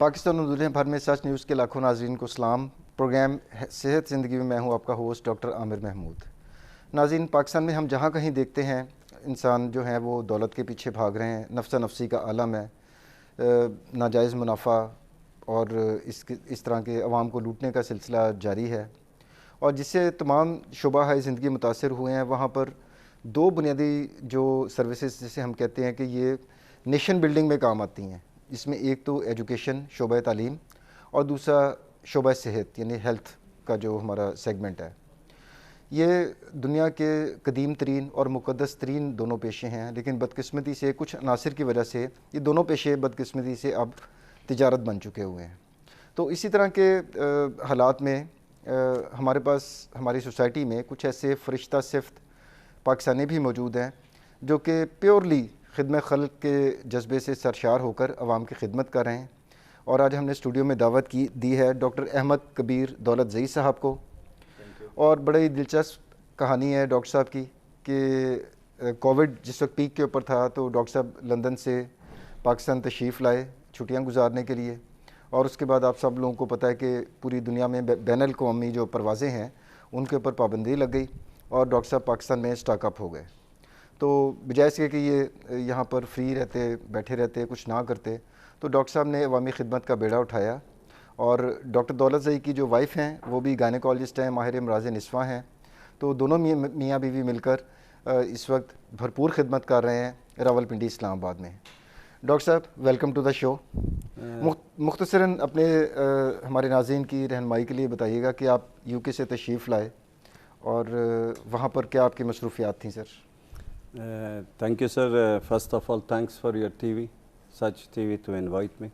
پاکستان اور دنیا بھر میں سچ نیوز کے لاکھوں ناظرین کو سلام۔ پروگرام صحت زندگی میں ہوں آپ کا ہوسٹ ڈاکٹر عامر محمود۔ ناظرین، پاکستان میں ہم جہاں کہیں دیکھتے ہیں انسان جو ہیں وہ دولت کے پیچھے بھاگ رہے ہیں، نفسا نفسی کا عالم ہے، ناجائز منافع اور اس طرح کے عوام کو لوٹنے کا سلسلہ جاری ہے، اور جس سے تمام شعبہ زندگی متاثر ہوئے ہیں۔ وہاں پر دو بنیادی جو سروسز جسے ہم کہتے ہیں کہ یہ نیشن بلڈنگ میں کام آتی ہیں، جس میں ایک تو ایجوکیشن، شعبہ تعلیم، اور دوسرا شعبہ صحت یعنی ہیلتھ کا جو ہمارا سیگمنٹ ہے۔ یہ دنیا کے قدیم ترین اور مقدس ترین دونوں پیشے ہیں، لیکن بدقسمتی سے کچھ عناصر کی وجہ سے یہ دونوں پیشے بدقسمتی سے اب تجارت بن چکے ہوئے ہیں۔ تو اسی طرح کے حالات میں ہمارے پاس ہماری سوسائٹی میں کچھ ایسے فرشتہ صفت پاکستانی بھی موجود ہیں جو کہ پیورلی خدمت خلق کے جذبے سے سرشار ہو کر عوام کی خدمت کر رہے ہیں، اور آج ہم نے اسٹوڈیو میں دعوت دی ہے ڈاکٹر احمد کبیر دولت زئی صاحب کو۔ اور بڑی دلچسپ کہانی ہے ڈاکٹر صاحب کی کہ کووڈ جس وقت پیک کے اوپر تھا تو ڈاکٹر صاحب لندن سے پاکستان تشریف لائے چھٹیاں گزارنے کے لیے، اور اس کے بعد آپ سب لوگوں کو پتہ ہے کہ پوری دنیا میں بین الاقوامی جو پروازیں ہیں ان کے اوپر پابندی لگ گئی، اور ڈاکٹر صاحب پاکستان میں اسٹاک اپ ہو گئے۔ تو بجائے اس کے کہ یہ یہاں پر فری رہتے، بیٹھے رہتے، کچھ نہ کرتے، تو ڈاکٹر صاحب نے عوامی خدمت کا بیڑا اٹھایا، اور ڈاکٹر دولت زئی کی جو وائف ہیں وہ بھی گائنیکالوجسٹ ہیں، ماہر امراض نسواں ہیں۔ تو دونوں میاں بیوی مل کر اس وقت بھرپور خدمت کر رہے ہیں راولپنڈی اسلام آباد میں۔ ڈاکٹر صاحب ویلکم ٹو دا شو۔ مختصراً اپنے ہمارے ناظرین کی رہنمائی کے لیے بتائیے گا کہ آپ یو کے سے تشریف لائے اور وہاں پر کیا آپ کی مصروفیات تھیں سر؟ Thank you, sir. First of all, thanks for your TV, Such TV, to invite me.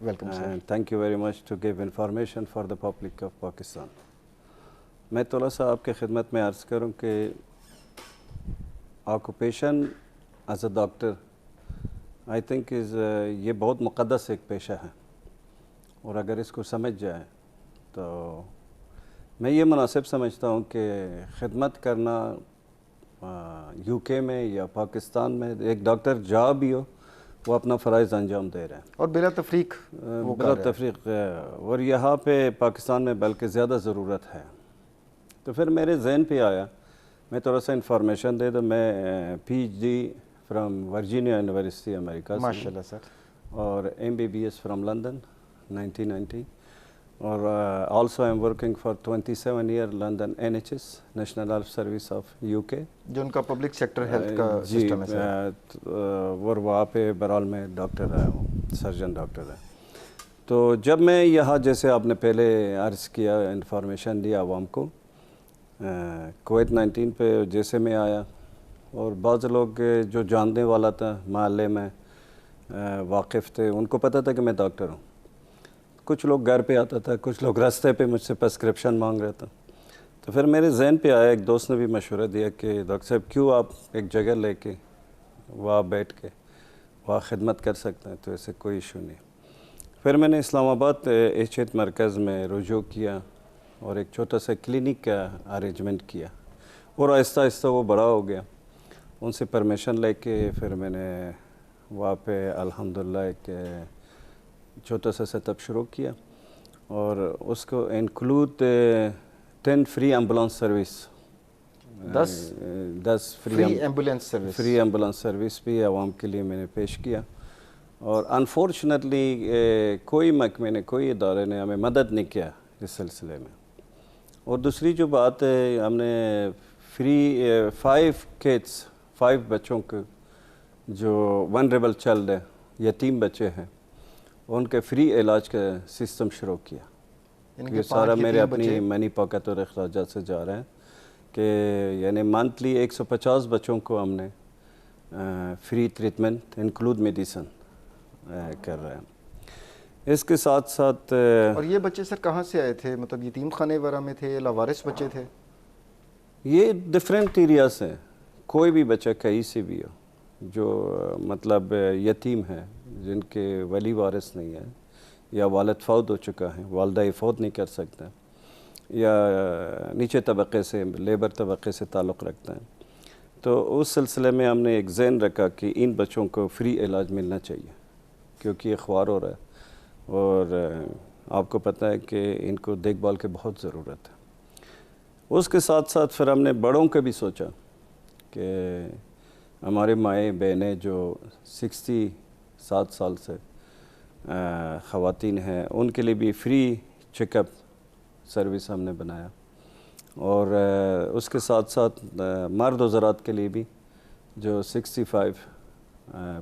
Welcome, sir. And thank you very much to give information for the public of Pakistan. میں تھوڑا سا آپ کے خدمت میں عرض کروں کہ occupation as a doctor I think یہ بہت مقدس ایک پیشہ ہے، اور اگر اس کو سمجھ جائے تو میں یہ مناسب سمجھتا ہوں کہ خدمت کرنا یو کے میں یا پاکستان میں ایک ڈاکٹر جہاں بھی ہو وہ اپنا فرائض انجام دے رہے ہیں، اور بلا تفریق اور یہاں پہ پاکستان میں بلکہ زیادہ ضرورت ہے۔ تو پھر میرے ذہن پہ آیا میں تھوڑا سا انفارمیشن دے دوں۔ میں P H D from Virginia university امریکہ سے، ماشاء اللہ سر، اور MBBS فرام لندن 1990، اور also I am working for 27 year London NHS national health service of UK، جو ان کا پبلک سیکٹر ہیلتھ کا سسٹم ہے اور وہاں پہ برحال میں ڈاکٹر ہے، سرجن ڈاکٹر ہے۔ تو جب میں یہاں جیسے آپ نے پہلے عرض کیا، انفارمیشن دیا عوام کو، COVID-19 پہ جیسے میں آیا، اور بعض لوگ جو جاننے والا تھا محلے میں واقف تھے ان کو پتہ تھا کہ میں ڈاکٹر ہوں۔ کچھ لوگ گھر پہ آتا تھا، کچھ لوگ راستے پہ مجھ سے پرسکرپشن مانگ رہا تھا۔ تو پھر میرے ذہن پہ آیا، ایک دوست نے بھی مشورہ دیا کہ ڈاکٹر صاحب کیوں آپ ایک جگہ لے کے وہاں بیٹھ کے وہاں خدمت کر سکتے ہیں، تو ایسے کوئی ایشو نہیں۔ پھر میں نے اسلام آباد اہلیت مرکز میں رجوع کیا اور ایک چھوٹا سا کلینک کا ارینجمنٹ کیا، اور آہستہ آہستہ وہ بڑا ہو گیا۔ ان سے پرمیشن لے کے پھر میں نے وہاں پہ الحمدللہ ایک چھوٹا سا سیٹ اپ شروع کیا، اور اس کو include 10 free ambulance service, 10 free ambulance service بھی عوام کے لیے میں نے پیش کیا۔ اور انفارچونیٹلی کوئی محکمے نے، کوئی ادارے نے ہمیں مدد نہیں کیا اس سلسلے میں۔ اور دوسری جو بات ہے، ہم نے فری 5 بچوں کے جو ونریبل چائلڈ ہے، یتیم بچے ہیں، ان کے فری علاج کا سسٹم شروع کیا۔ یہ سارا میرے اپنی منی پاکٹ اور اخراجات سے جا رہے ہیں، کہ یعنی منتھلی 150 بچوں کو ہم نے فری ٹریٹمنٹ انکلوڈ میڈیسن کر رہے ہیں۔ اس کے ساتھ ساتھ اور یہ بچے سر کہاں سے آئے تھے؟ مطلب یتیم خانے وغیرہ میں تھے، لاوارث بچے تھے؟ یہ ڈفرینٹ ایریا سے، کوئی بھی بچہ کہیں سے بھی ہو جو مطلب یتیم ہے، جن کے ولی وارث نہیں ہے، یا والد فوت ہو چکا ہے، والدہ فوت نہیں کر سکتا، یا نیچے طبقے سے، لیبر طبقے سے تعلق رکھتا ہے، تو اس سلسلے میں ہم نے ایک ذہن رکھا کہ ان بچوں کو فری علاج ملنا چاہیے، کیونکہ یہ خوار ہو رہا ہے۔ اور آپ کو پتہ ہے کہ ان کو دیکھ بھال کی بہت ضرورت ہے. اس کے ساتھ ساتھ پھر ہم نے بڑوں کا بھی سوچا کہ ہمارے مائیں بہنیں جو 67 سال سے خواتین ہیں ان کے لیے بھی فری چیک اپ سروس ہم نے بنایا. اور اس کے ساتھ ساتھ مرد حضرات کے لیے بھی جو 65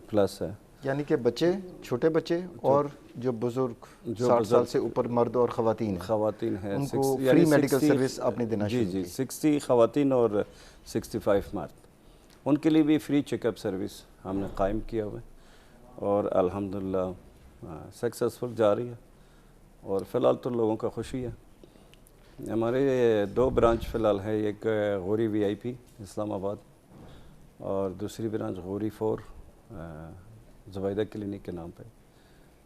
پلس ہے, یعنی کہ بچے, چھوٹے بچے اور جو بزرگ 60 سال سے اوپر مرد اور خواتین ہیں ان کو فری میڈیکل سروس آپ نے دینا شروع کی. 60 خواتین اور 65 مرد, ان کے لیے بھی فری چیک اپ سروس ہم نے قائم کیا ہوا ہے اور الحمدللہ سکسیسفل جا رہی ہے. اور فی الحال تو لوگوں کا خوشی ہے. ہمارے 2 برانچ فی الحال ہے, ایک غوری VIP اسلام آباد اور دوسری برانچ غوری 4 زبیدہ کلینک کے نام پہ,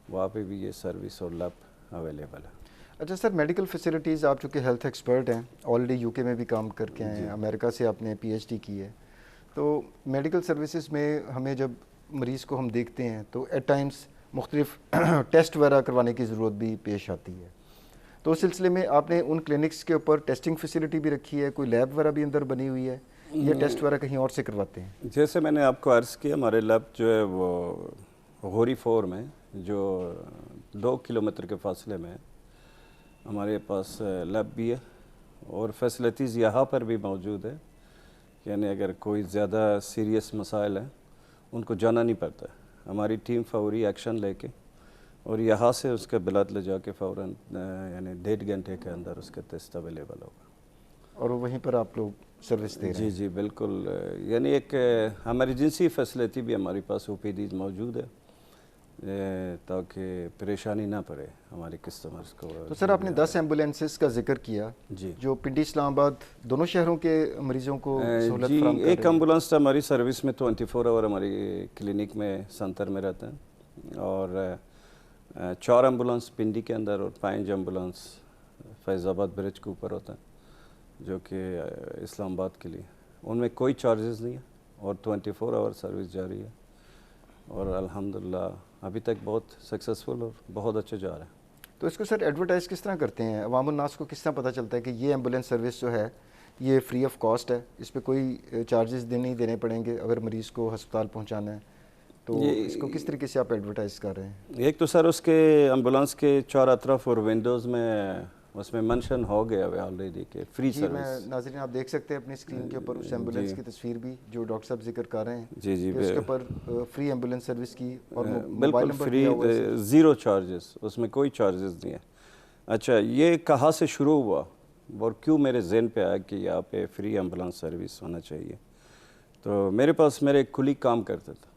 وہاں پہ بھی یہ سروس اور لیب اویلیبل ہے. اچھا سر, میڈیکل فیسلٹیز, آپ چونکہ ہیلتھ ایکسپرٹ ہیں, آلریڈی UK میں بھی کام کر کے آئے ہیں, امریکہ سے آپ نے PhD کی ہے, تو میڈیکل سروسز میں ہمیں جب مریض کو ہم دیکھتے ہیں تو ایٹ ٹائمز مختلف ٹیسٹ وغیرہ کروانے کی ضرورت بھی پیش آتی ہے. تو اس سلسلے میں آپ نے ان کلینکس کے اوپر ٹیسٹنگ فیسلٹی بھی رکھی ہے, کوئی لیب وغیرہ بھی اندر بنی ہوئی ہے, یا ٹیسٹ وغیرہ کہیں اور سے کرواتے ہیں؟ جیسے میں نے آپ کو عرض کیا, ہمارے لیب جو ہے وہ غوری 4 میں جو 2 کلومیٹر کے فاصلے میں ہمارے پاس لیب بھی ہے اور فیسلٹیز یہاں پر بھی موجود ہے. یعنی اگر کوئی زیادہ سیریس مسائل ہیں ان کو جانا نہیں پڑتا, ہماری ٹیم فوری ایکشن لے کے اور یہاں سے اس کا بلڈ لے جا کے فوراً یعنی 1.5 گھنٹے کے اندر اس کا ٹیسٹ اویلیبل ہوگا. اور وہیں پر آپ لوگ سروس دے رہے ہیں؟ جی بالکل. یعنی ایک ایمرجنسی فیسلٹی بھی ہمارے پاس OPD موجود ہے تاکہ پریشانی نہ پڑے ہمارے کسٹمرز کو. تو سر آپ نے 10 ایمبولینسز کا ذکر کیا جو پنڈی اسلام آباد دونوں شہروں کے مریضوں کو سہولت فراہم کر رہے ہیں. ایک ایمبولینس ہماری سروس میں 24 آور ہماری کلینک میں سنتر میں رہتا ہے, اور 4 ایمبولینس پنڈی کے اندر اور 5 ایمبولینس فیض آباد برج کے اوپر ہوتا ہے جو کہ اسلام آباد کے لیے. ان میں کوئی چارجز نہیں ہے اور 24 آور سروس جاری ہے, اور الحمدللہ ابھی تک بہت سکسیسفل اور بہت اچھا جا رہا ہے. تو اس کو سر ایڈورٹائز کس طرح کرتے ہیں, عوام الناس کو کس طرح پتہ چلتا ہے کہ یہ ایمبولینس سروس جو ہے یہ فری آف کاسٹ ہے, اس پہ کوئی چارجز نہیں دینے پڑیں گے اگر مریض کو ہسپتال پہنچانا ہے, تو اس کو کس طریقے سے آپ ایڈورٹائز کر رہے ہیں؟ ایک تو سر اس کے ایمبولینس کے 4 اطراف اور ونڈوز میں اس میں منشن ہو گیا ہے آلریڈی کہ فری سروس. میں ناظرین آپ دیکھ سکتے ہیں اپنی اسکرین کے اوپر اس ایمبولینس کی تصویر بھی جو ڈاکٹر صاحب ذکر کر رہے ہیں. جی اس کے اوپر فری ایمبولینس سروس کی اور بالکل فری, 0 چارجز, اس میں کوئی چارجز نہیں ہے. اچھا, یہ کہاں سے شروع ہوا اور کیوں میرے ذہن پہ آیا کہ یہاں پہ فری ایمبولینس سروس ہونا چاہیے؟ تو میرے پاس میرے ایک کلیگ کام کرتا تھا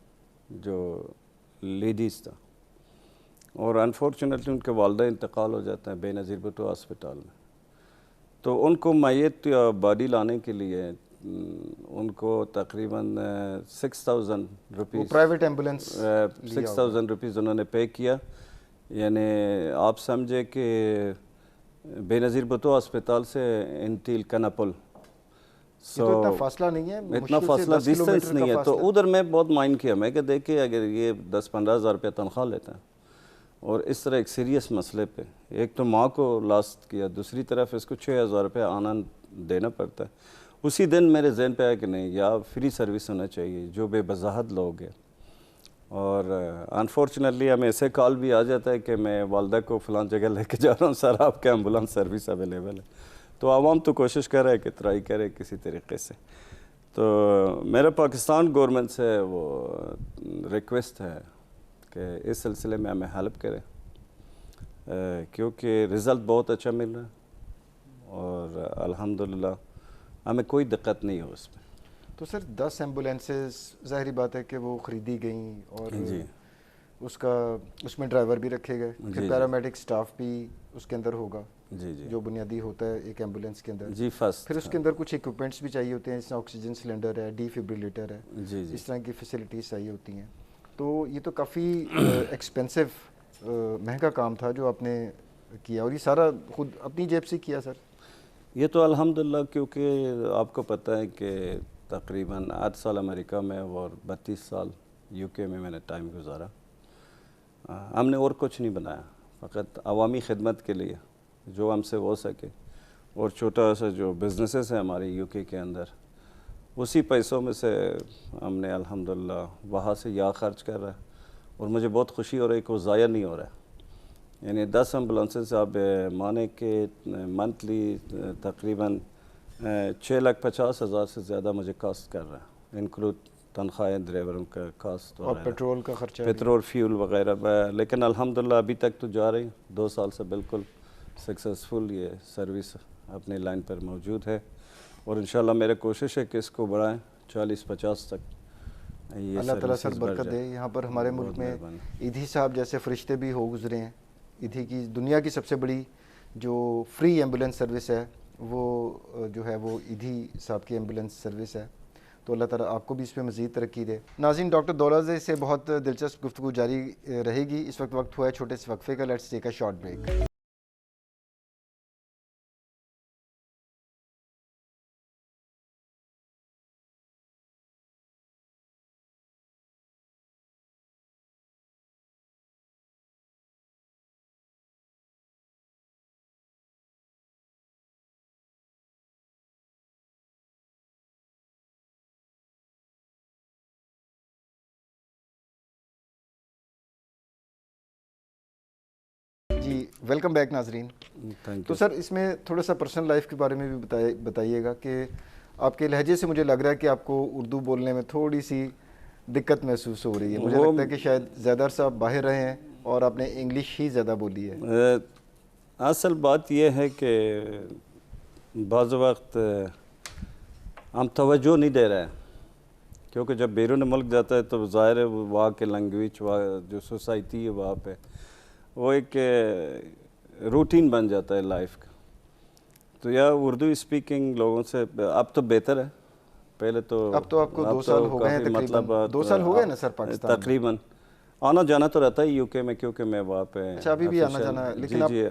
جو لیڈیز تھا, اور انفارچونیٹلی ان کے والدہ انتقال ہو جاتا ہے بے نظیر بھٹو ہسپتال میں. تو ان کو میت یا باڈی لانے کے لیے ان کو تقریباً 6,000 روپیز پرائیویٹ ایمبولینس 6,000 روپیز انہوں نے پے کیا. یعنی آپ سمجھے کہ بے نظیر بھٹو ہسپتال سے انتیل کناپل, اتنا فاصلہ نہیں ہے, اتنا فاصلہ ڈسٹنس نہیں ہے. تو ادھر میں بہت مائنڈ کیا, میں کہ دیکھیں اگر یہ 10-15 ہزار روپیہ تنخواہ لیتا ہے اور اس طرح ایک سیریس مسئلے پہ, ایک تو ماں کو لاسٹ کیا, دوسری طرف اس کو 6,000 روپیہ آنا دینا پڑتا ہے. اسی دن میرے ذہن پہ آیا کہ نہیں, یا فری سروس ہونا چاہیے جو بے وضاحت لوگ ہیں. اور انفارچونیٹلی ہمیں ایسے کال بھی آ جاتا ہے کہ میں والدہ کو فلان جگہ لے کے جا رہا ہوں, سر آپ کا ایمبولینس سروس اویلیبل ہے. تو عوام تو کوشش کر رہا ہے کہ ٹرائی کرے کسی طریقے سے. تو میرا پاکستان گورنمنٹ سے وہ ریکویسٹ ہے کہ اس سلسلے میں ہمیں ہیلپ کرے, کیونکہ رزلٹ بہت اچھا مل رہا ہے اور الحمدللہ ہمیں کوئی دقت نہیں ہو اس میں. تو سر 10 ایمبولینسز ظاہری بات ہے کہ وہ خریدی گئیں اور اس میں ڈرائیور بھی رکھے گئے, پھر پیرامیڈک سٹاف بھی اس کے اندر ہوگا جو بنیادی ہوتا ہے ایک ایمبولینس کے اندر. پھر اس کے اندر کچھ ایکوپمنٹس بھی چاہیے ہوتے ہیں, جس طرح آکسیجن سلنڈر ہے, ڈی فیبریلیٹر ہے, اس طرح کی فیسلٹیز چاہیے ہوتی ہیں. تو یہ تو کافی ایکسپینسو مہنگا کام تھا جو آپ نے کیا, اور یہ سارا خود اپنی جیب سے کیا سر؟ یہ تو الحمدللہ, کیونکہ آپ کو پتہ ہے کہ تقریباً 8 سال امریکہ میں اور 32 سال UK میں نے ٹائم گزارا. ہم نے اور کچھ نہیں بنایا, فقط عوامی خدمت کے لیے جو ہم سے ہو سکے، اور چھوٹا سا جو بزنسز ہیں ہمارے یو کے اندر، اسی پیسوں میں سے ہم نے الحمدللہ وہاں سے یا خرچ کر رہا ہے، اور مجھے بہت خوشی ہو رہی ہے کہ وہ ضائع نہیں ہو رہا ہے۔ یعنی 10 ایمبولینسز آپ مانے کہ منتھلی تقریباً 6,50,000 سے زیادہ مجھے کاسٹ کر رہا ہے، انکلوڈ تنخواہیں ڈرائیوروں کا کاسٹ اور پیٹرول کا خرچہ بھی۔ پیٹرول فیول وغیرہ، لیکن الحمدللہ ابھی تک تو جا رہی 2 سال سے بالکل سکسیسفل یہ سروس اپنی لائن پر موجود ہے، اور انشاءاللہ میرے کوشش ہے کہ اس کو بڑھائیں 40-50 تک۔ اللہ تعالیٰ سر برکت دے۔ یہاں پر ہمارے ملک میں ایدھی صاحب جیسے فرشتے بھی ہو گزرے ہیں۔ ایدھی کی دنیا کی سب سے بڑی جو فری ایمبولینس سروس ہے وہ جو ہے وہ ایدھی صاحب کی ایمبولینس سروس ہے، تو اللہ تعالیٰ آپ کو بھی اس پہ مزید ترقی دے۔ ناظرین، ڈاکٹر دولت سے بہت دلچسپ گفتگو جاری رہے گی۔ اس وقت ہوا ہے چھوٹے سے وقفے کا، let's take a short break. جی ویلکم بیک ناظرین۔ تو سر اس میں تھوڑا سا پرسنل لائف کے بارے میں بھی بتائیے گا کہ آپ کے لہجے سے مجھے لگ رہا ہے کہ آپ کو اردو بولنے میں تھوڑی سی دقت محسوس ہو رہی ہے۔ مجھے لگتا ہے کہ شاید زیادہ عرصہ آپ باہر رہے ہیں اور آپ نے انگلش ہی زیادہ بولی ہے۔ اصل بات یہ ہے کہ بعض وقت ہم توجہ نہیں دے رہے ہیں، کیونکہ جب بیرون ملک جاتا ہے تو ظاہر ہے وہاں کے لینگویج، وہاں جو سوسائٹی ہے وہاں پہ وہ ایک روٹین بن جاتا ہے لائف کا۔ تو یا اردو اسپیکنگ لوگوں سے اب تو بہتر ہے، پہلے تو اب تو آپ کو 2 سال ہو گئے ہیں تقریباً، 2 سال ہو گئے نا سر پاکستان؟ تقریباً آنا جانا تو رہتا ہے یو کے میں، کیونکہ میں وہاں پہ۔ اچھا ابھی بھی آنا جانا ہے، لیکن جی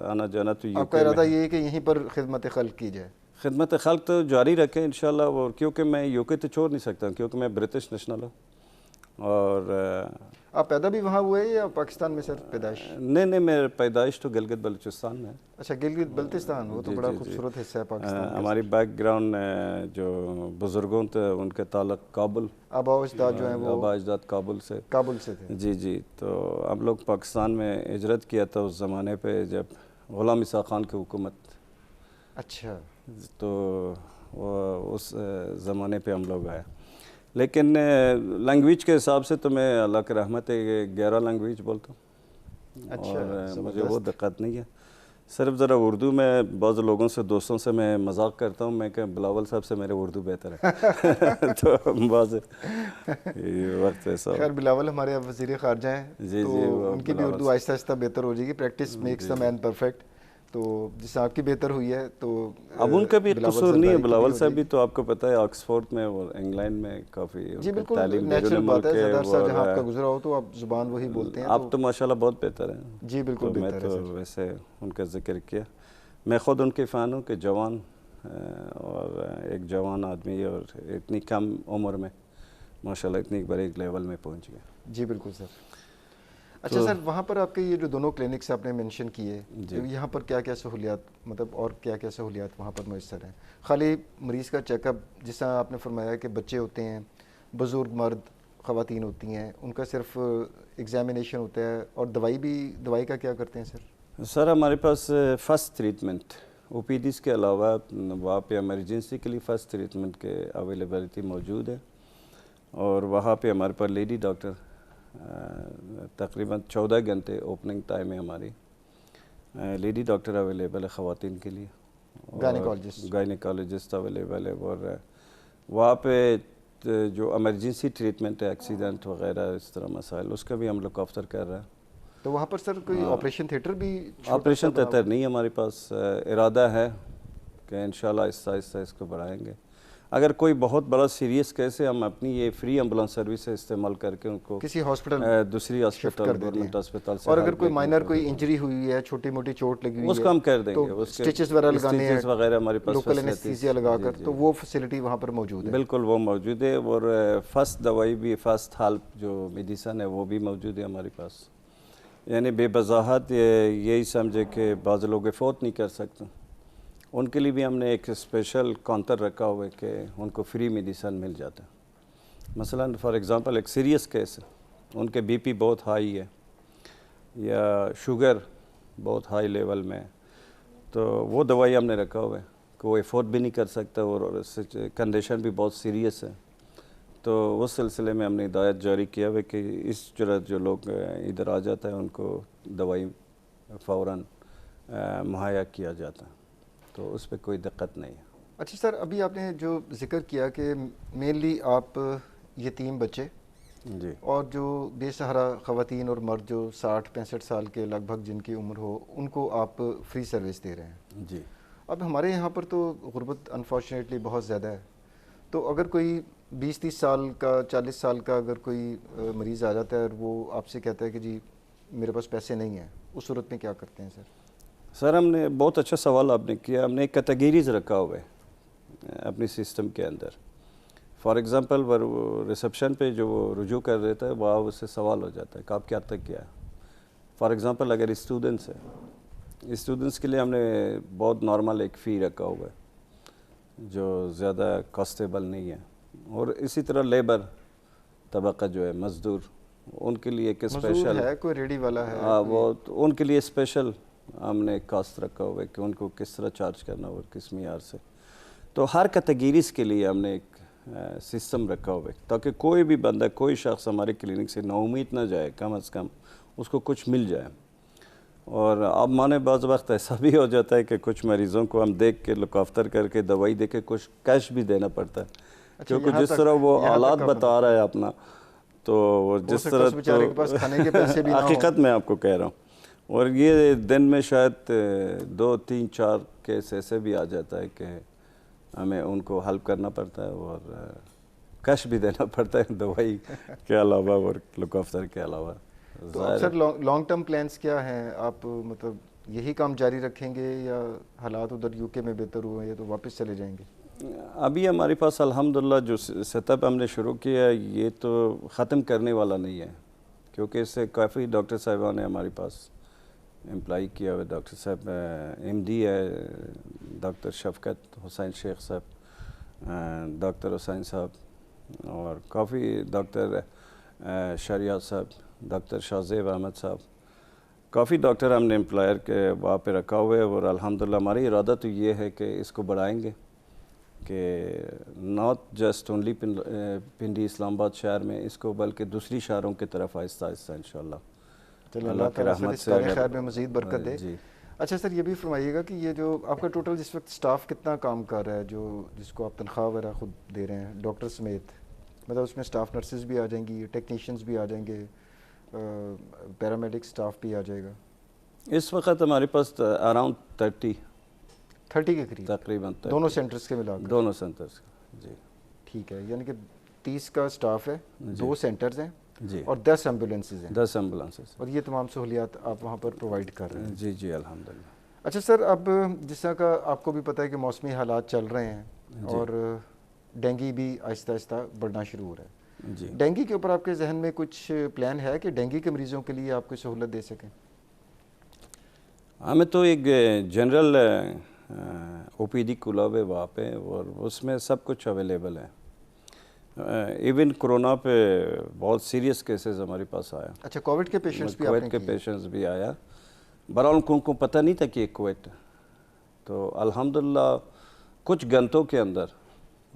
آنا جانا تو یو آپ کا ارادہ یہ ہے کہ یہیں پر خدمت خلق کی جائے؟ خدمت خلق تو جاری رکھیں انشاءاللہ، اور کیونکہ میں یو کے تو چھوڑ نہیں سکتا، کیونکہ میں برٹش نیشنل ہوں۔ اور آپ پیدا بھی وہاں ہوئے یا پاکستان میں سر پیدائش؟ نہیں میرے پیدائش تو گلگت بلوچستان میں ہے۔ اچھا گلگت بلتستان، وہ تو بڑا خوبصورت حصہ ہے پاکستان کا۔ ہماری بیک گراؤنڈ جو بزرگوں تھے ان کے تعلق کابل، آبا و اجداد جو ہیں وہ آبا اجداد کابل سے تھے۔ جی تو ہم لوگ پاکستان میں ہجرت کیا تھا اس زمانے پہ جب غلام عیسیٰ خان کی حکومت۔ اچھا، تو اس زمانے پہ ہم لوگ آئے، لیکن لینگویج کے حساب سے تو میں اللہ کی رحمت ہے 11 لینگویج بولتا ہوں، اور مجھے وہ دقت نہیں ہے۔ صرف ذرا اردو میں بعض لوگوں سے، دوستوں سے میں مذاق کرتا ہوں، میں کہ بلاول صاحب سے میرے اردو بہتر ہے۔ تو بعض وقت ایسا خیر بلاول ہمارے وزیر خارجہ ہیں، تو ان کی بھی اردو آہستہ آہستہ بہتر ہو جائے گی۔ Practice makes the man perfect, تو جس سے آپ کی بہتر ہوئی ہے تو اب ان کا بھی قصور نہیں ہے۔ بلاول صاحب بھی تو آپ کو پتہ ہے آکسفورڈ میں اور انگلینڈ میں کافی جی بالکل نیچرل بات ہے، زیادہ عرصہ جہاں آپ کا گزرا ہو تو آپ زبان وہی بولتے ہیں۔ آپ تو ماشاءاللہ بہت بہتر ہیں۔ جی بالکل بہتر ہے میں تو ویسے ان کا ذکر کیا، میں خود ان کے فین ہوں کہ جوان، اور ایک جوان آدمی اور اتنی کم عمر میں ماشاءاللہ اتنی بڑے لیول میں پہنچ گئے۔ جی بالکل سر۔ اچھا سر، وہاں پر آپ کے یہ جو دونوں کلینکس آپ نے مینشن کیے، یہاں پر کیا کیا سہولیات، مطلب اور کیا کیا سہولیات وہاں پر میسر ہیں؟ خالی مریض کا چیک اپ، جس طرح آپ نے فرمایا کہ بچے ہوتے ہیں، بزرگ مرد خواتین ہوتی ہیں، ان کا صرف ایگزامینیشن ہوتا ہے، اور دوائی کا کیا کرتے ہیں سر؟ سر ہمارے پاس فرسٹ ٹریٹمنٹ او پی ڈیز کے علاوہ وہاں پہ ایمرجنسی کے لیے فرسٹ ٹریٹمنٹ کے اویلیبلٹی موجود ہے، اور وہاں پہ ہمارے پاس لیڈی ڈاکٹر تقریباً 14 گھنٹے اوپننگ ٹائم ہے ہماری، لیڈی ڈاکٹر اویلیبل ہے خواتین کے لیے، گائنیکالوجسٹ اویلیبل ہے، اور وہاں پہ جو ایمرجنسی ٹریٹمنٹ ہے ایکسیڈنٹ وغیرہ اس طرح مسائل، اس کا بھی ہم لوگ آفر کر رہے ہیں۔ تو وہاں پر سر کوئی آپریشن تھیٹر بھی؟ آپریشن تھیٹر نہیں ہمارے پاس، ارادہ ہے کہ انشاءاللہ آہستہ آہستہ اس کو بڑھائیں گے۔ اگر کوئی بہت بڑا سیریس کیس ہے، ہم اپنی یہ فری ایمبولینس سروس سے استعمال کر کے ان کو کسی ہاسپٹل، دوسری ہاسپٹل، گورنمنٹ ہاسپٹل سے، اور اگر کوئی مائنر کوئی انجری ہوئی ہے، چھوٹی موٹی چوٹ لگی ہوئی ہے، اس کو ہم کر دیں گے، اس کے سٹیچز وغیرہ لگانے ہیں، وغیرہ ہمارے پاس لوکل انیستھیزیا لگا کر، تو وہ فیسلٹی وہاں پر موجود ہے؟ بالکل وہ موجود ہے، اور فرسٹ دوائی بھی، فرسٹ ہیلپ جو میڈیسن ہے وہ بھی موجود ہے ہمارے پاس، یعنی بے وضاحت یہی سمجھے کہ بعض لوگ افورڈ نہیں کر سکتے، ان کے لیے بھی ہم نے ایک اسپیشل کاؤنٹر رکھا ہوا ہے کہ ان کو فری میڈیسن مل جاتا ہے۔ مثلا فار ایگزامپل ایک سیریس کیس ہے، ان کے بی پی بہت ہائی ہے یا شوگر بہت ہائی لیول میں ہے، تو وہ دوائی ہم نے رکھا ہوا ہے کہ وہ افورڈ بھی نہیں کر سکتا اور کنڈیشن بھی بہت سیریس ہے، تو اس سلسلے میں ہم نے ہدایت جاری کیا ہوئے کہ اس جرات جو لوگ ادھر آ جاتا ہے ان کو دوائی فوراً مہیا کیا جاتا ہے، تو اس پہ کوئی دقت نہیں ہے۔ اچھا سر، ابھی آپ نے جو ذکر کیا کہ مینلی آپ یتیم بچے جی اور جو بے سہارا خواتین اور مرد جو 60-65 سال کے لگ بھگ جن کی عمر ہو، ان کو آپ فری سروس دے رہے ہیں۔ جی اب ہمارے یہاں پر تو غربت انفارچونیٹلی بہت زیادہ ہے، تو اگر کوئی 20-30 سال کا 40 سال کا اگر کوئی مریض آ جاتا ہے اور وہ آپ سے کہتا ہے کہ جی میرے پاس پیسے نہیں ہیں، اس صورت میں کیا کرتے ہیں سر؟ سر ہم نے بہت اچھا سوال آپ نے کیا، ہم نے ایک کیٹیگریز رکھا ہوا ہے اپنی سسٹم کے اندر۔ فار ایگزامپل وہ ریسیپشن پہ جو وہ رجوع کر دیتا ہے وہاں اس سے سوال ہو جاتا ہے کہ آپ کیا تک کیا ہے۔ فار ایگزامپل اگر اسٹوڈنٹس ہیں، اسٹوڈنٹس کے لیے ہم نے بہت نارمل ایک فی رکھا ہوا ہے جو زیادہ کاسٹیبل نہیں ہے، اور اسی طرح لیبر طبقہ جو ہے مزدور، ان کے لیے ایک مزدور اسپیشل ہے، کوئی ریڈی والا ہے، وہ ان کے لیے اسپیشل ہم نے کاسٹ رکھا ہوا ہے کہ ان کو کس طرح چارج کرنا اور کس معیار سے۔ تو ہر کیٹیگریز کے لیے ہم نے ایک سسٹم رکھا ہوا ہے تاکہ کوئی بھی بندہ، کوئی شخص ہمارے کلینک سے نا امید نہ جائے، کم از کم اس کو کچھ مل جائے۔ اور اب مانے بعض وقت ایسا بھی ہو جاتا ہے کہ کچھ مریضوں کو ہم دیکھ کے لک آفتر کر کے دوائی دے کے کچھ کیش بھی دینا پڑتا ہے، کیونکہ جس طرح وہ حالات بتا رہا ہے اپنا، تو جس طرح تو حقیقت میں آپ کو کہہ رہا ہوں، اور یہ دن میں شاید 2-3-4 کیس ایسے بھی آ جاتا ہے کہ ہمیں ان کو ہیلپ کرنا پڑتا ہے اور کیش بھی دینا پڑتا ہے دوائی کے علاوہ اور لک آفتر کے علاوہ۔ تو سر لانگ ٹرم پلانس کیا ہیں؟ آپ مطلب یہی کام جاری رکھیں گے یا حالات ادھر یو کے میں بہتر ہوئے ہیں تو واپس چلے جائیں گے؟ ابھی ہمارے پاس الحمدللہ جو سیٹ اپ ہم نے شروع کیا ہے یہ تو ختم کرنے والا نہیں ہے، کیونکہ اس سے کافی ڈاکٹر صاحبان نے ہمارے پاس امپلائی کیا ہوا۔ ڈاکٹر صاحب ایم ڈی ہے ڈاکٹر شفقت حسین شیخ صاحب، ڈاکٹر حسین صاحب، اور کافی ڈاکٹر شریعت صاحب، ڈاکٹر شاہزیب احمد صاحب، کافی ڈاکٹر ہم نے امپلائر کے وہاں پہ رکھا ہوا ہے، اور الحمدللہ ہماری ارادہ تو یہ ہے کہ اس کو بڑھائیں گے کہ ناٹ جسٹ اونلی پنڈی اسلام آباد شہر میں اس کو، بلکہ دوسری شہروں کی طرف آہستہ آہستہ انشاءاللہ اللہ کی رحمت سے خیر میں مزید برکت دے۔ جی اچھا سر، یہ بھی فرمائیے گا کہ یہ جو آپ کا ٹوٹل جس وقت سٹاف کتنا کام کر رہا ہے، جس کو آپ تنخواہ وغیرہ خود دے رہے ہیں ڈاکٹر سمیت، مطلب اس میں سٹاف نرسز بھی آ جائیں گی، ٹیکنیشینز بھی آ جائیں گے، پیرامیڈک سٹاف بھی آ جائے گا؟ اس وقت ہمارے پاس اراؤنڈ 30 کے قریب تقریباً دونوں سینٹرز کے ملا کر؟ دونوں سینٹرز جی ٹھیک ہے، یعنی کہ 30 کا سٹاف ہے، 2 سینٹرز ہیں جی، اور 10 ایمبولینسز ہیں، 10 ایمبولینسز، اور یہ تمام سہولیات آپ وہاں پر پرووائڈ کر رہے ہیں؟ جی جی الحمدللہ۔ اچھا سر، اب جس طرح کا آپ کو بھی پتہ ہے کہ موسمی حالات چل رہے ہیں اور ڈینگی بھی آہستہ آہستہ بڑھنا شروع ہو رہا ہے، جی ڈینگی کے اوپر آپ کے ذہن میں کچھ پلان ہے کہ ڈینگی کے مریضوں کے لیے آپ کوئی سہولت دے سکیں؟ ہمیں تو ایک جنرل او پی ڈی کھلا ہوا ہے وہاں پہ، اور اس میں سب کچھ اویلیبل ہے۔ ایون کرونا پہ بہت سیریس کیسز ہمارے پاس آیا۔ اچھا، کووڈ کے پیشنٹس بھی آپ نے کووڈ کے پیشنٹس بھی آیا، برحال ان کو پتہ نہیں تھا کہ یہ کووڈ، تو الحمدللہ کچھ گھنٹوں کے اندر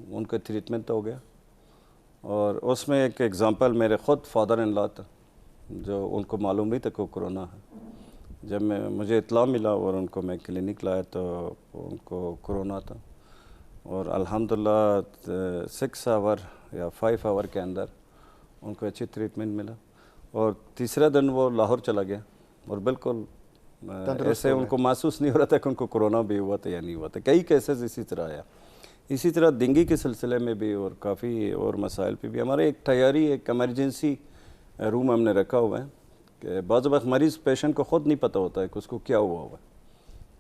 ان کا ٹریٹمنٹ ہو گیا۔ اور اس میں ایک ایگزامپل میرے خود فادر ان لا تھا، جو ان کو معلوم نہیں تھا کہ کرونا ہے، جب مجھے اطلاع ملا اور ان کو میں کلینک لایا تو ان کو کرونا تھا، اور الحمدللہ 6 آور یا 5 آور کے اندر ان کو اچھی ٹریٹمنٹ ملا، اور تیسرا دن وہ لاہور چلا گیا، اور بالکل ایسے ان کو محسوس نہیں ہو رہا تھا کہ ان کو کرونا بھی ہوا تھا یا نہیں ہوا تھا۔ کئی کیسز اسی طرح آیا، اسی طرح ڈینگی کے سلسلے میں بھی اور کافی اور مسائل پہ بھی۔ ہمارے ایک تیاری، ایک ایمرجنسی روم ہم نے رکھا ہوا ہے کہ بعض وقت مریض پیشنٹ کو خود نہیں پتہ ہوتا ہے کہ اس کو کیا ہوا ہوا ہے،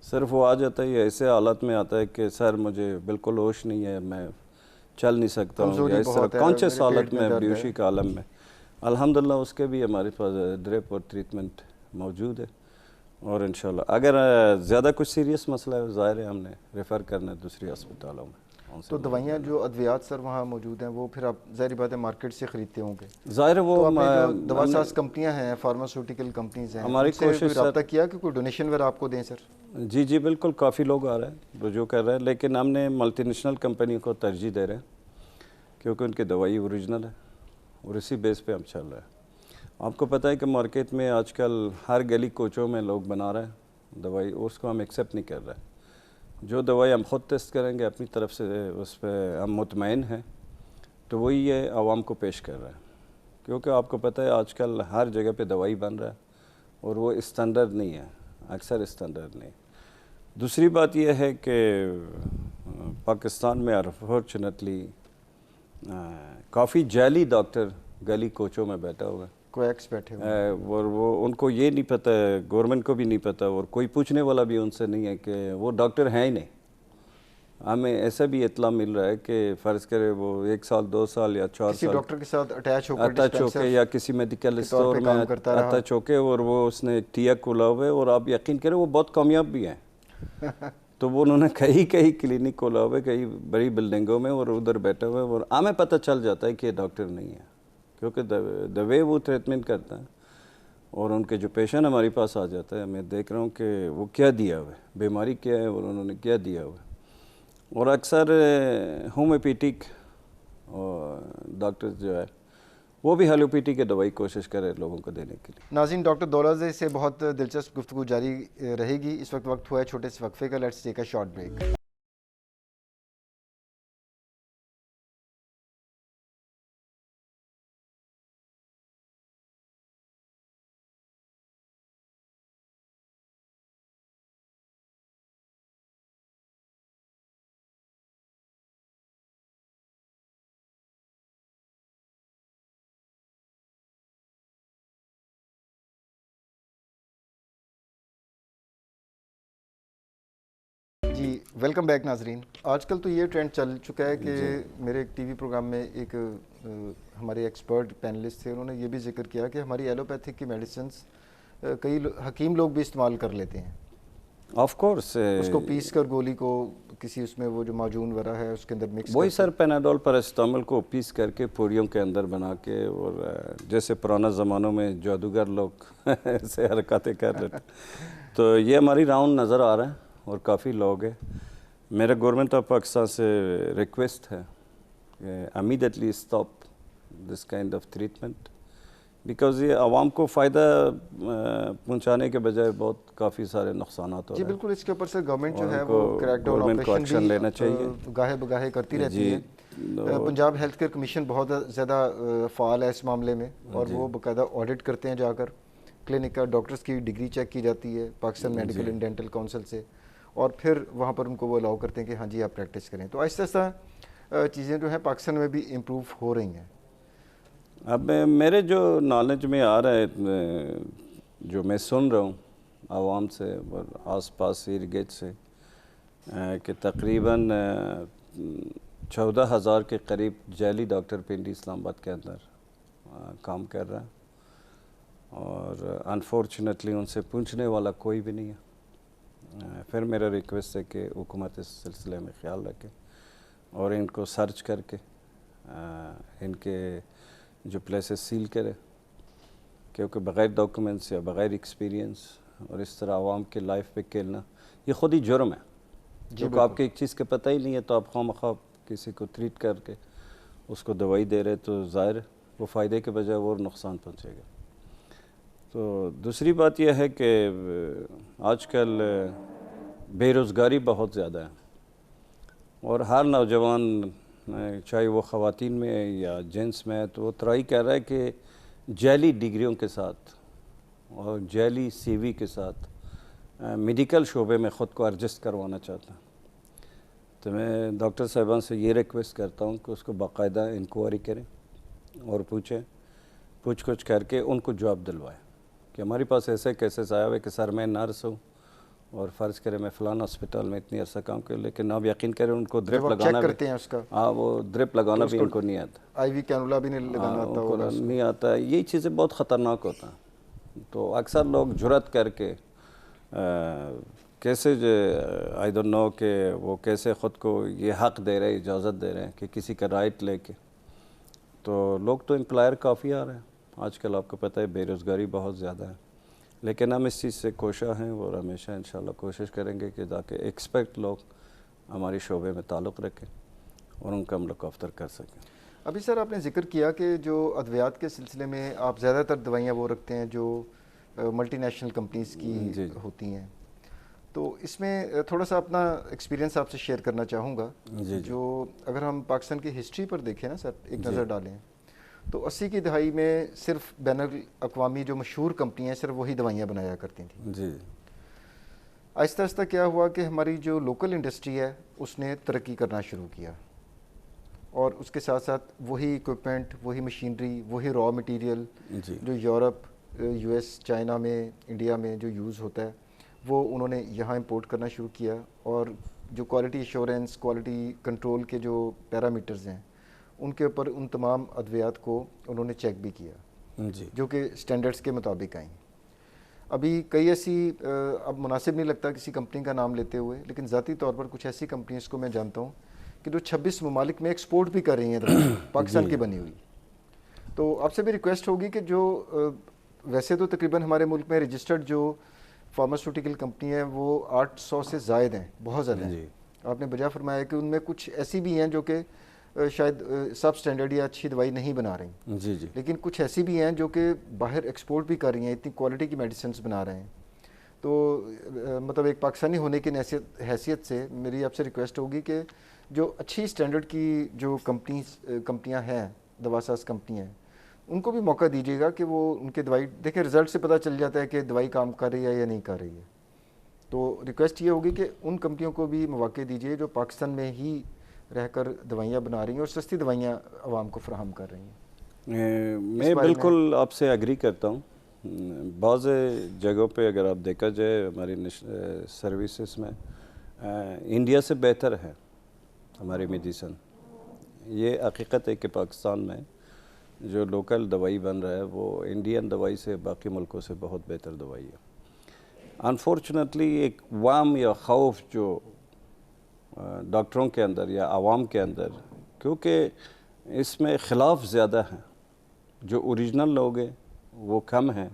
صرف وہ آ جاتا ہے ایسے حالت میں آتا ہے کہ سر مجھے بالکل ہوش نہیں ہے، میں چل نہیں سکتا ہوں، یا اس طرح کانشیس حالت میں، بیہوشی کا عالم میں۔ الحمدللہ اس کے بھی ہمارے پاس ڈرپ اور ٹریٹمنٹ موجود ہے، اور انشاءاللہ اگر زیادہ کچھ سیریس مسئلہ ہے ظاہر ہے ہم نے ریفر کرنا ہے دوسری ہسپتالوں میں. تو دوائیاں جو ادویات سر وہاں موجود ہیں وہ پھر آپ ظاہری بات ہے مارکیٹ سے خریدتے ہوں گے. ظاہر ہے وہ تو آپ نے جو دوا ساز کمپنیاں ہیں فارماسیوٹیکل کمپنیز ہیں ہماری ان سے کوئی رابطہ کیا کہ کوئی ڈونیشن وغیرہ آپ کو دیں سر؟ جی بالکل، کافی لوگ آ رہے ہیں رجوع کر رہے ہیں، لیکن ہم نے ملٹی نیشنل کمپنی کو ترجیح دے رہے ہیں کیونکہ ان کی دوائی اوریجنل ہے اور اسی بیس پہ ہم چل رہے ہیں. آپ کو پتہ ہے کہ مارکیٹ میں آج کل ہر گلی کوچوں میں لوگ بنا رہے ہیں دوائی، اس کو ہم ایکسیپٹ نہیں کر رہے. جو دوائی ہم خود ٹیسٹ کریں گے اپنی طرف سے اس پہ ہم مطمئن ہیں تو وہی یہ عوام کو پیش کر رہے ہیں، کیونکہ آپ کو پتہ ہے آج کل ہر جگہ پہ دوائی بن رہا ہے اور وہ اسٹینڈرڈ نہیں ہے، اکثر اسٹینڈرڈ نہیں. دوسری بات یہ ہے کہ پاکستان میں انفارچونیٹلی کافی جعلی ڈاکٹر گلی کوچوں میں بیٹھا ہوا ہے، کویکس بیٹھے ہوئے اور وہ ان کو یہ نہیں پتہ ہے، گورنمنٹ کو بھی نہیں پتہ، اور کوئی پوچھنے والا بھی ان سے نہیں ہے کہ وہ ڈاکٹر ہیں ہی نہیں. ہمیں ایسا بھی اطلاع مل رہا ہے کہ فرض کرے وہ 1 سال 2 سال یا 4 کسی سال ڈاکٹر کے ساتھ اٹیچ ہو کر اٹیچ ہو کے یا کسی میڈیکل اسٹور میں اٹیچ ہو کے، اور وہ اس نے ٹیا کھولا ہوا ہے، اور آپ یقین کریں وہ بہت کامیاب بھی ہیں. تو وہ انہوں نے کئی کلینک کھولا ہوا ہے کئی بڑی بلڈنگوں میں، اور ادھر بیٹھے ہوئے، اور ہمیں پتہ چل جاتا ہے کہ یہ ڈاکٹر نہیں ہے کیونکہ دا وے وہ ٹریٹمنٹ کرتا ہے. اور ان کے جو پیشنٹ ہمارے پاس آ جاتا ہے میں دیکھ رہا ہوں کہ وہ کیا دیا ہوا ہے، بیماری کیا ہے اور انہوں نے کیا دیا ہوا ہے. اور اکثر ہومیوپیٹک ڈاکٹر جو ہے وہ بھی ایلوپیٹی کے دوائی کوشش کرے لوگوں کو دینے کے لیے. ناظرین، ڈاکٹر دولت سے بہت دلچسپ گفتگو جاری رہے گی. اس وقت ہوا ہے چھوٹے سے وقفے کا. Let's take a short break. جی ویلکم بیک ناظرین. آج کل تو یہ ٹرینڈ چل چکا ہے کہ میرے ایک ٹی وی پروگرام میں ایک ہمارے ایکسپرٹ پینلسٹ تھے، انہوں نے یہ بھی ذکر کیا کہ ہماری ایلوپیتھک کی میڈیسنس کئی حکیم لوگ بھی استعمال کر لیتے ہیں. آف کورس اس کو پیس کر گولی کو کسی اس میں وہ جو معجون وغیرہ ہے اس کے اندر مکس وہی سر پیناڈول پیراسٹامول کو پیس کر کے پوریوں کے اندر بنا کے، اور جیسے پرانا زمانوں میں جادوگر لوگ سے حرکاتیں کر رہے تھے. تو یہ ہماری راؤنڈ نظر آ رہا ہے اور کافی لوگ ہیں. میرا گورنمنٹ آف پاکستان سے ریکویسٹ ہے کہ immediately stop this kind of treatment, because یہ عوام کو فائدہ پہنچانے کے بجائے بہت کافی سارے نقصانات ہو رہے ہیں. جی بالکل. اس کے اوپر سے گورنمنٹ جو ہے وہ کریک ڈاؤن آپریشن لینا چاہیے، گاہے بگاہے کرتی رہتی ہے. پنجاب ہیلتھ کیئر کمیشن بہت زیادہ فعال ہے اس معاملے میں، اور وہ باقاعدہ آڈٹ کرتے ہیں جا کر کلینک کا. ڈاکٹرز کی ڈگری چیک کی جاتی ہے Pakistan medical and dental council سے، اور پھر وہاں پر ان کو وہ الاؤ کرتے ہیں کہ ہاں جی آپ پریکٹس کریں. تو آہستہ آہستہ چیزیں جو ہیں پاکستان میں بھی امپروو ہو رہی ہیں. اب میرے جو نالج میں آ رہا ہے، جو میں سن رہا ہوں عوام سے اور آس پاس ارد گرد سے، کہ تقریباً 14,000 کے قریب جعلی ڈاکٹر پنڈی اسلام آباد کے اندر کام کر رہا ہے، اور انفارچونیٹلی ان سے پوچھنے والا کوئی بھی نہیں ہے. پھر میرا ریکویسٹ ہے کہ حکومت اس سلسلے میں خیال رکھے اور ان کو سرچ کر کے ان کے جو پلیسز سیل کرے، کیونکہ بغیر ڈاکومنٹس یا بغیر ایکسپیرینس اور اس طرح عوام کے لائف پہ کھیلنا یہ خود ہی جرم ہے. کیونکہ آپ کو ایک چیز کا پتہ ہی نہیں ہے تو آپ خواہ مخواہ کسی کو ٹریٹ کر کے اس کو دوائی دے رہے تو ظاہر وہ فائدے کے بجائے اور نقصان پہنچے گا. تو دوسری بات یہ ہے کہ آج کل بے روزگاری بہت زیادہ ہے، اور ہر نوجوان چاہے وہ خواتین میں یا جینس میں ہے تو وہ ٹرائی کر رہا ہے کہ جعلی ڈگریوں کے ساتھ اور جعلی سی وی کے ساتھ میڈیکل شعبے میں خود کو ایڈجسٹ کروانا چاہتا ہے. تو میں ڈاکٹر صاحبان سے یہ ریکویسٹ کرتا ہوں کہ اس کو باقاعدہ انکوائری کریں اور پوچھ گچھ کر کے ان کو جاب دلوائے. کہ ہمارے پاس ایسے کیسز آیا ہوئے کہ سر میں نرس ہوں اور فرض کرے میں فلان ہاسپٹل میں اتنی عرصہ کام کر، لیکن آپ یقین کریں ان کو ڈرپ لگانا کرتے ہیں اس کا، وہ ڈرپ لگانا بھی ان کو نہیں آتا، آئی وی کینولا بھی نہیں لگانا آتا، نہیں آتا. یہی چیزیں بہت خطرناک ہوتا ہیں. تو اکثر لوگ جرات کر کے کیسے آئی ڈونٹ نو کہ وہ کیسے خود کو یہ حق دے رہے ہیں، اجازت دے رہے ہیں کہ کسی کا رائٹ لے کے. تو لوگ تو امپلائر کافی آ رہے ہیں آج کل، آپ کو پتہ ہے بے روزگاری بہت زیادہ ہے، لیکن ہم اس چیز سے کوشاں ہیں اور ہمیشہ انشاءاللہ کوشش کریں گے کہ تاکہ ایکسپیکٹ لوگ ہماری شعبے میں تعلق رکھیں اور ان کا ہم لوگ افطر کر سکیں. ابھی سر آپ نے ذکر کیا کہ جو ادویات کے سلسلے میں آپ زیادہ تر دوائیاں وہ رکھتے ہیں جو ملٹی نیشنل کمپنیز کی ہوتی ہیں، تو اس میں تھوڑا سا اپنا ایکسپیرینس آپ سے شیئر کرنا چاہوں گا. جو اگر ہم پاکستان کی ہسٹری پر دیکھیں نا سر، ایک نظر ڈالیں تو 80 کی دہائی میں صرف بین الاقوامی جو مشہور کمپنیاں ہیں صرف وہی دوائیاں بنایا کرتی تھیں. آہستہ آہستہ کیا ہوا کہ ہماری جو لوکل انڈسٹری ہے اس نے ترقی کرنا شروع کیا، اور اس کے ساتھ ساتھ وہی اکوپمنٹ، وہی مشینری، وہی را مٹیریل جو یورپ، یو ایس، چائنا میں، انڈیا میں جو یوز ہوتا ہے وہ انہوں نے یہاں امپورٹ کرنا شروع کیا. اور جو کوالٹی ایشورنس، کوالٹی کنٹرول کے جو پیرامیٹرز ہیں ان کے اوپر ان تمام ادویات کو انہوں نے چیک بھی کیا جو کہ سٹینڈرڈز کے مطابق آئیں. ابھی کئی ایسی اب مناسب نہیں لگتا کسی کمپنی کا نام لیتے ہوئے، لیکن ذاتی طور پر کچھ ایسی کمپنیز کو میں جانتا ہوں کہ جو 26 ممالک میں ایکسپورٹ بھی کر رہی ہیں پاکستان کی بنی ہوئی. تو آپ سے بھی ریکویسٹ ہوگی کہ جو ویسے تو تقریباً ہمارے ملک میں رجسٹرڈ جو فارماسیوٹیکل کمپنی ہیں وہ 800 سے زائد ہیں، بہت زیادہ ہیں. آپ نے بجا فرمایا کہ ان میں کچھ ایسی بھی ہیں جو کہ شاید سب سٹینڈرڈ یا اچھی دوائی نہیں بنا رہی، لیکن کچھ ایسی بھی ہیں جو کہ باہر ایکسپورٹ بھی کر رہی ہیں، اتنی کوالٹی کی میڈیسنز بنا رہے ہیں. تو مطلب ایک پاکستانی ہونے کی حیثیت سے میری آپ سے ریکویسٹ ہوگی کہ جو اچھی سٹینڈرڈ کی جو کمپنیاں ہیں، دوا ساز کمپنیاں ہیں، ان کو بھی موقع دیجیے گا کہ وہ ان کے دوائی دیکھیں، رزلٹ سے پتہ چل جاتا ہے کہ دوائی کام کر رہی ہے یا نہیں کر رہی ہے. تو ریکویسٹ یہ ہوگی کہ ان کمپنیوں کو بھی مواقع دیجیے جو پاکستان میں ہی رہ کر دوائیاں بنا رہی ہیں اور سستی دوائیاں عوام کو فراہم کر رہی ہیں. میں بالکل آپ سے ایگری کرتا ہوں. بعض جگہوں پہ اگر آپ دیکھا جائے ہماری سروسز میں انڈیا سے بہتر ہے ہماری میڈیسن. یہ حقیقت ہے کہ پاکستان میں جو لوکل دوائی بن رہا ہے وہ انڈین دوائی سے باقی ملکوں سے بہت بہتر دوائی ہے. انفارچونیٹلی ایک وہم یا خوف جو ڈاکٹروں کے اندر یا عوام کے اندر، کیونکہ اس میں خلاف زیادہ ہیں، جو اوریجنل لوگ ہیں وہ کم ہیں،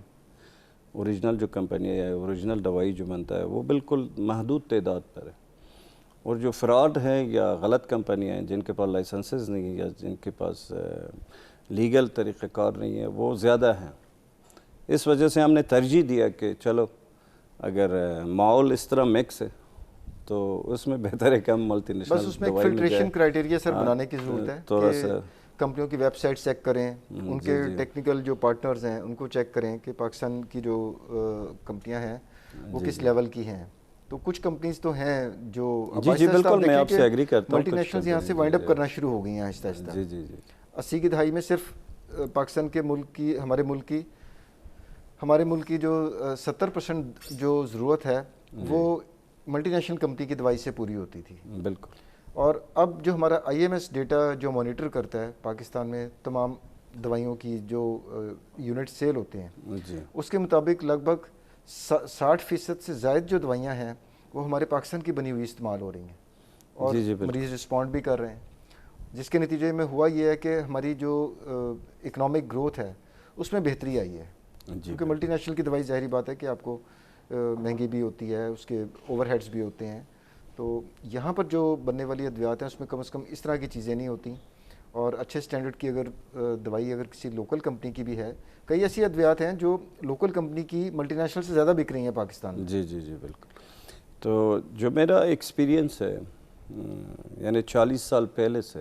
اوریجنل جو کمپنی ہے اوریجنل دوائی جو بنتا ہے وہ بالکل محدود تعداد پر ہے، اور جو فراڈ ہیں یا غلط کمپنیاں ہیں جن کے پاس لائسنسز نہیں ہیں یا جن کے پاس لیگل طریقہ کار نہیں ہے وہ زیادہ ہیں. اس وجہ سے ہم نے ترجیح دیا کہ چلو اگر ماحول اس طرح مکس ہے تو اس میں بہتر ہے کہ ہم ملٹی نیشنل بس اس میں ایک فلٹریشن کرائیٹیریا سر بنانے کی ضرورت ہے کہ کمپنیوں کی ویب سائٹ چیک کریں، ان کے ٹیکنیکل جو پارٹنرز ہیں ان کو چیک کریں کہ پاکستان کی جو کمپنیاں ہیں وہ کس لیول کی ہیں. تو کچھ کمپنیز تو ہیں جو بالکل میں آپ سے ایگری کرتا ہوں، ملٹی نیشنلز یہاں سے وائنڈ اپ کرنا شروع ہو گئی ہیں آہستہ آہستہ. 80 کی دہائی میں صرف پاکستان کے ملک کی ہمارے ملک کی جو 70% جو ضرورت ہے وہ ملٹی نیشنل کمپنی کی دوائی سے پوری ہوتی تھی. بالکل. اور اب جو ہمارا IMS ڈیٹا جو مانیٹر کرتا ہے پاکستان میں تمام دوائیوں کی جو یونٹ سیل ہوتے ہیں اس کے مطابق لگ بھگ 60% سے زائد جو دوائیاں ہیں وہ ہمارے پاکستان کی بنی ہوئی استعمال ہو رہی ہیں اور مریض رسپونڈ بھی کر رہے ہیں، جس کے نتیجے میں ہوا یہ ہے کہ ہماری جو اکنامک گروتھ ہے اس میں بہتری آئی ہے. کیونکہ ملٹی نیشنل کی دوائی ظاہری بات ہے کہ آپ کو مہنگی بھی ہوتی ہے، اس کے اوور ہیڈز بھی ہوتے ہیں. تو یہاں پر جو بننے والی ادویات ہیں اس میں کم از کم اس طرح کی چیزیں نہیں ہوتی، اور اچھے سٹینڈرڈ کی اگر دوائی اگر کسی لوکل کمپنی کی بھی ہے، کئی ایسی ادویات ہیں جو لوکل کمپنی کی ملٹی نیشنل سے زیادہ بک رہی ہیں پاکستان میں. جی بالکل. تو جو میرا ایکسپیرینس ہے یعنی 40 سال پہلے سے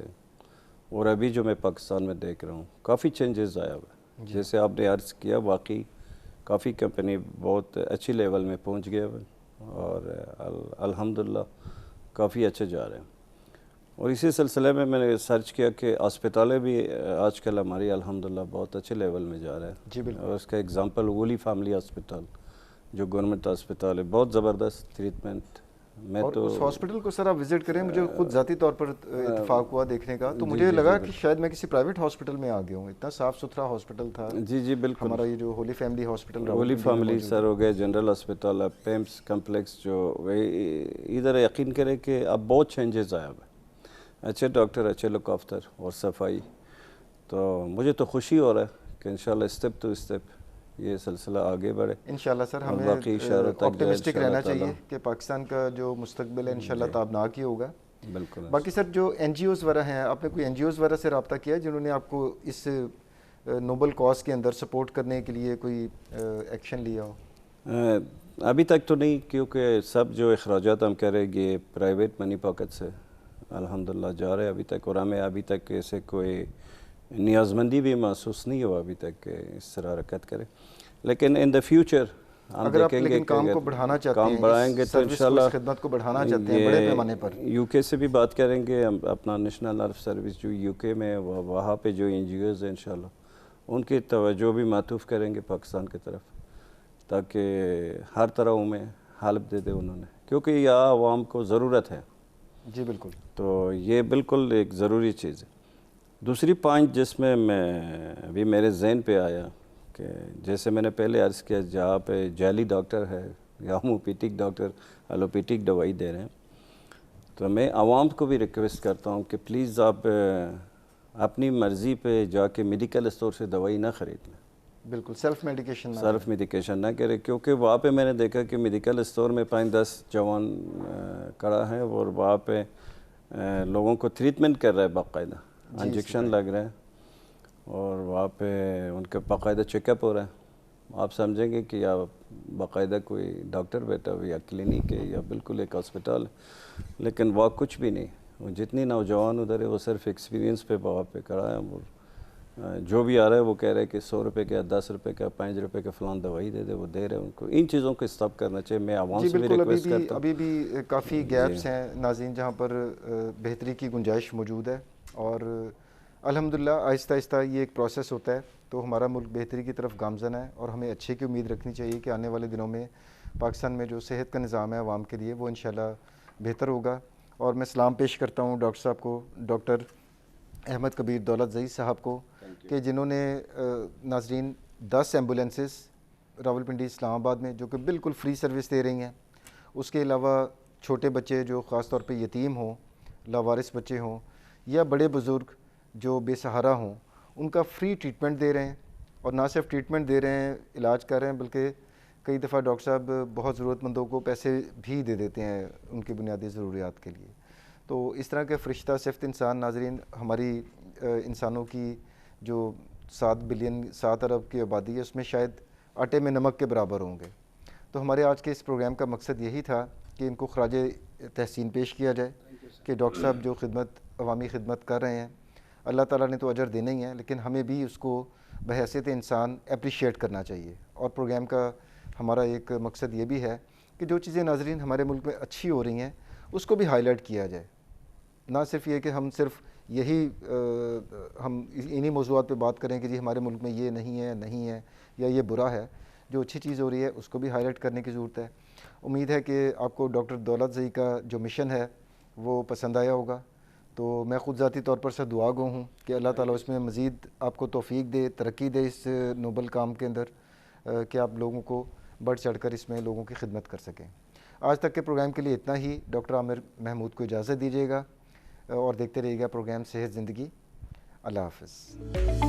اور ابھی جو میں پاکستان میں دیکھ رہا ہوں کافی چینجز آیا ہوا ہے. جیسے آپ نے عرض کیا واقعی کافی کمپنی بہت اچھی لیول میں پہنچ گئے ہوئے اور الحمدللہ کافی اچھے جا رہے ہیں. اور اسی سلسلے میں نے سرچ کیا کہ ہسپتالیں بھی آج کل ہماری الحمدللہ بہت اچھے لیول میں جا رہے ہیں. جی بالکل. اور اس کا اگزامپل وولی فیملی ہسپتال جو گورنمنٹ ہسپتال ہے، بہت زبردست ٹریٹمنٹ میں اور تو اس ہاسپٹل کو سر آپ وزٹ کریں, مجھے خود ذاتی طور پر اتفاق ہوا دیکھنے کا, تو مجھے لگا کہ شاید میں کسی پرائیویٹ ہاسپٹل میں آ گیا ہوں. اتنا صاف ستھرا ہاسپٹل تھا. جی بالکل, ہمارا یہ جو Holy Family Hospital Holy Family sir ہو گئے, جنرل ہاسپٹل, پیمس کمپلیکس جو ادھر, یقین کرے کہ اب بہت چینجز آیا ہوا ہے, اچھے ڈاکٹر, اچھے لک آفتر اور صفائی. تو مجھے تو خوشی ہو رہا ہے کہ انشاءاللہ اسٹیپ ٹو اسٹیپ یہ سلسلہ آگے بڑھے. انشاءاللہ سر اور ہمیں باقی اشاروں تک آپٹیمسٹک رہنا چاہیے کہ پاکستان کا جو مستقبل ہے انشاءاللہ تابناک ہی ہوگا. بالکل. باقی سر جو این جی اوز وغیرہ ہیں, آپ نے کوئی این جی اوز وغیرہ سے رابطہ کیا ہے جنہوں نے آپ کو اس نوبل کاز کے اندر سپورٹ کرنے کے لیے کوئی ایکشن لیا ہو؟ ابھی تک تو نہیں, کیونکہ سب جو اخراجات ہم کہہ رہے ہیں یہ پرائیویٹ منی پاکٹ سے الحمدللہ جا رہے ابھی تک, اور ہمیں ابھی تک ایسے کوئی نیازمندی بھی محسوس نہیں ہوا ابھی تک کہ اس طرح حرکت کرے. لیکن ان دا فیوچر ہم دیکھیں گے کہ کام کو بڑھانا چاہتے کام ہیں, بڑھائیں گے تو انشاءاللہ خدمت کو بڑھانا چاہتے ہیں بڑے پیمانے پر. یو کے سے بھی بات کریں گے, اپنا نیشنل نرو سروس جو یو کے میں, وہاں پہ جو این جی اوز ہیں انشاءاللہ ان کی توجہ بھی معطوف کریں گے پاکستان کی طرف, تاکہ ہر طرح میں ہیلپ دے دے انہوں نے, کیونکہ یہاں عوام کو ضرورت ہے. جی بالکل. تو یہ بالکل ایک ضروری چیز ہے. دوسری پوائنٹ جس میں ابھی میرے ذہن پہ آیا کہ جیسے میں نے پہلے عرض کیا, جہاں پہ جعلی ڈاکٹر ہے یا ہومیوپیتھک ڈاکٹر ایلوپیتھک دوائی دے رہے ہیں, تو میں عوام کو بھی ریکویسٹ کرتا ہوں کہ پلیز آپ اپنی مرضی پہ جا کے میڈیکل اسٹور سے دوائی نہ خریدیں. بالکل سیلف میڈیکیشن نہ کرے, کیونکہ وہاں پہ میں نے دیکھا کہ میڈیکل اسٹور میں 5-10 جوان کھڑا ہے اور وہاں پہ لوگوں کو ٹریٹمنٹ کر رہا ہے باقاعدہ, انجیکشن لگ رہے ہیں اور وہاں پہ ان کا باقاعدہ چیک اپ ہو رہا ہے. آپ سمجھیں گے کہ یا باقاعدہ کوئی ڈاکٹر بیٹھا ہو یا کلینک ہے یا بالکل ایک ہاسپٹل ہے, لیکن وہ کچھ بھی نہیں. وہ جتنی نوجوان ادھر ہے وہ صرف ایکسپیرینس پہ وہاں پہ کھڑا ہے, اور جو بھی آ رہا ہے وہ کہہ رہے ہیں کہ 100 روپے کا, 10 روپے کا, 5 روپے کا فلان دوائی دے دے, وہ دے رہے ہیں ان کو. ان چیزوں کو اسٹاپ کرنا چاہیے. میں عوام سے بھی ریکویسٹ کرتا ہوں. ابھی بھی کافی گیپس ہیں ناظرین جہاں پر بہتری کی گنجائش موجود ہے, اور الحمدللہ آہستہ آہستہ یہ ایک پروسیس ہوتا ہے. تو ہمارا ملک بہتری کی طرف گامزن ہے, اور ہمیں اچھے کی امید رکھنی چاہیے کہ آنے والے دنوں میں پاکستان میں جو صحت کا نظام ہے عوام کے لیے وہ انشاءاللہ بہتر ہوگا. اور میں سلام پیش کرتا ہوں ڈاکٹر صاحب کو, ڈاکٹر احمد کبیر دولت زئی صاحب کو, کہ جنہوں نے ناظرین 10 ایمبولینسز راولپنڈی اسلام آباد میں جو کہ بالکل فری سروس دے رہی ہیں. اس کے علاوہ چھوٹے بچے جو خاص طور پہ یتیم ہوں, لاوارث بچے ہوں, یا بڑے بزرگ جو بے سہارا ہوں, ان کا فری ٹریٹمنٹ دے رہے ہیں. اور نہ صرف ٹریٹمنٹ دے رہے ہیں, علاج کر رہے ہیں, بلکہ کئی دفعہ ڈاکٹر صاحب بہت ضرورت مندوں کو پیسے بھی دے دیتے ہیں ان کی بنیادی ضروریات کے لیے. تو اس طرح کے فرشتہ صفت انسان ناظرین ہماری انسانوں کی جو 7 ارب کی آبادی ہے اس میں شاید آٹے میں نمک کے برابر ہوں گے. تو ہمارے آج کے اس پروگرام کا مقصد یہی تھا کہ ان کو خراج تحسین پیش کیا جائے کہ ڈاکٹر صاحب جو عوامی خدمت کر رہے ہیں, اللہ تعالیٰ نے تو اجر دینا ہی ہے, لیکن ہمیں بھی اس کو بحیثیت انسان اپریشیٹ کرنا چاہیے. اور پروگرام کا ہمارا ایک مقصد یہ بھی ہے کہ جو چیزیں ناظرین ہمارے ملک میں اچھی ہو رہی ہیں اس کو بھی ہائی لائٹ کیا جائے. نہ صرف یہ کہ ہم صرف ہم انہی موضوعات پہ بات کریں کہ جی ہمارے ملک میں یہ نہیں ہے یا یہ برا ہے. جو اچھی چیز ہو رہی ہے اس کو بھی ہائی لائٹ کرنے کی ضرورت ہے. امید ہے کہ آپ کو ڈاکٹر دولت زئی کا جو مشن ہے وہ پسند آیا ہوگا. تو میں خود ذاتی طور پر سے دعا گو ہوں کہ اللہ تعالیٰ اس میں مزید آپ کو توفیق دے, ترقی دے اس نوبل کام کے اندر, کہ آپ لوگوں کو بڑھ چڑھ کر اس میں لوگوں کی خدمت کر سکیں. آج تک کے پروگرام کے لیے اتنا ہی. ڈاکٹر عامر محمود کو اجازت دیجیے گا, اور دیکھتے رہیے گا پروگرام صحت زندگی. اللہ حافظ.